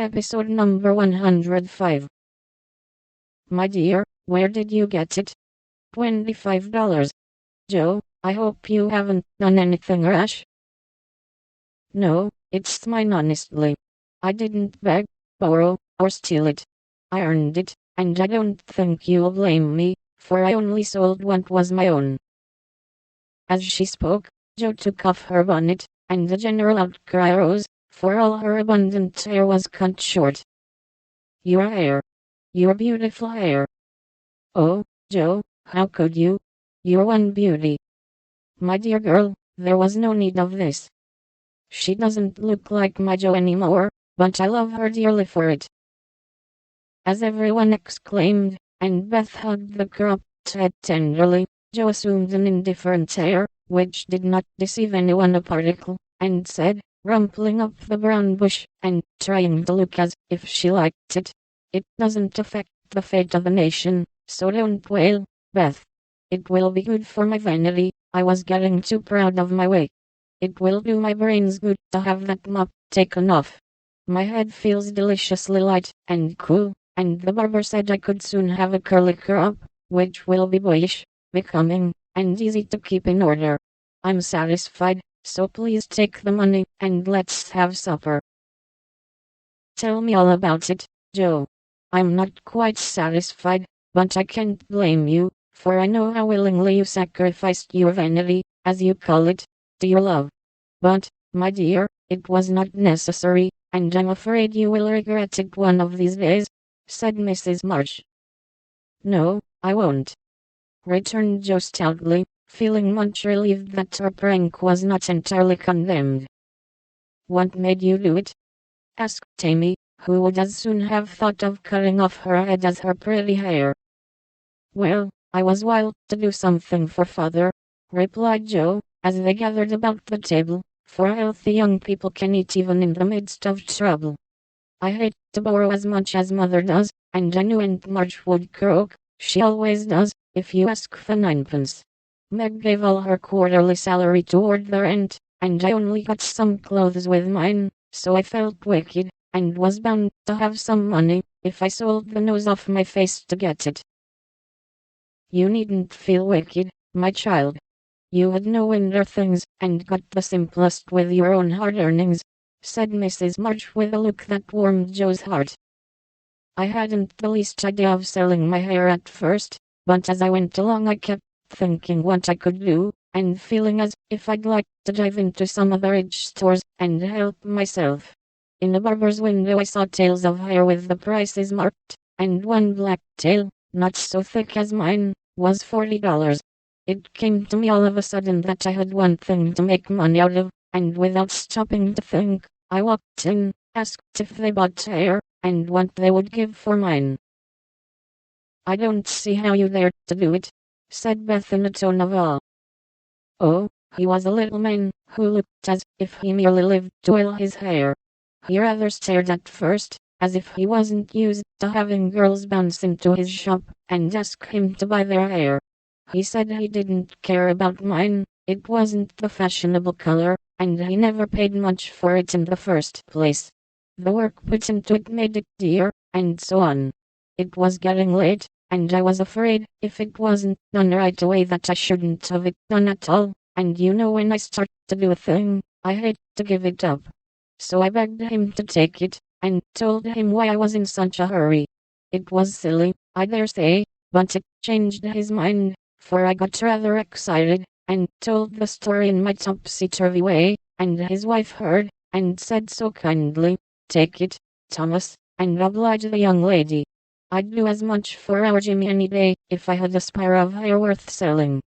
Episode number 105. My dear, where did you get it? $25. Joe, I hope you haven't done anything rash. No, it's mine honestly. I didn't beg, borrow, or steal it. I earned it, and I don't think you'll blame me, for I only sold what was my own. As she spoke, Joe took off her bonnet, and the general outcry arose, for all her abundant hair was cut short. Your hair. Your beautiful hair. Oh, Joe, how could you? You're one beauty. My dear girl, there was no need of this. She doesn't look like my Joe anymore, but I love her dearly for it. As everyone exclaimed, and Beth hugged the cropped head tenderly, Joe assumed an indifferent air, which did not deceive anyone a particle, and said, rumpling up the brown bush, and trying to look as if she liked it, "It doesn't affect the fate of the nation, so don't wail, Beth. It will be good for my vanity, I was getting too proud of my weight. It will do my brains good to have that mop taken off. My head feels deliciously light and cool, and the barber said I could soon have a curly crop, which will be boyish, becoming, and easy to keep in order. I'm satisfied, so please take the money, and let's have supper." "Tell me all about it, Joe. I'm not quite satisfied, but I can't blame you, for I know how willingly you sacrificed your vanity, as you call it, to your love. But, my dear, it was not necessary, and I'm afraid you will regret it one of these days," said Mrs. March. "No, I won't," returned Joe stoutly, feeling much relieved that her prank was not entirely condemned. "What made you do it?" asked Amy, who would as soon have thought of cutting off her head as her pretty hair. "Well, I was wild to do something for father," replied Joe, as they gathered about the table, for healthy young people can eat even in the midst of trouble. "I hate to borrow as much as mother does, and I knew Aunt March would croak, she always does, if you ask for ninepence. Meg gave all her quarterly salary toward the rent, and I only got some clothes with mine, so I felt wicked, and was bound to have some money, if I sold the nose off my face to get it." "You needn't feel wicked, my child. You had no winter things, and got the simplest with your own hard earnings," said Mrs. March with a look that warmed Joe's heart. "I hadn't the least idea of selling my hair at first, but as I went along I kept thinking what I could do, and feeling as if I'd like to dive into some of the rich stores, and help myself. In a barber's window I saw tails of hair with the prices marked, and one black tail, not so thick as mine, was $40. It came to me all of a sudden that I had one thing to make money out of, and without stopping to think, I walked in, asked if they bought hair, and what they would give for mine." "I don't see how you dared to do it," said Beth in a tone of awe. "Oh, he was a little man, who looked as if he merely lived to oil his hair. He rather stared at first, as if he wasn't used to having girls bounce into his shop, and ask him to buy their hair. He said he didn't care about mine, it wasn't the fashionable color, and he never paid much for it in the first place. The work put into it made it dear, and so on. It was getting late, and I was afraid, if it wasn't done right away, that I shouldn't have it done at all, and you know when I start to do a thing, I hate to give it up. So I begged him to take it, and told him why I was in such a hurry. It was silly, I dare say, but it changed his mind, for I got rather excited, and told the story in my topsy-turvy way, and his wife heard, and said so kindly, 'Take it, Thomas, and oblige the young lady. I'd do as much for our Jimmy any day, if I had a spire of hair worth selling.'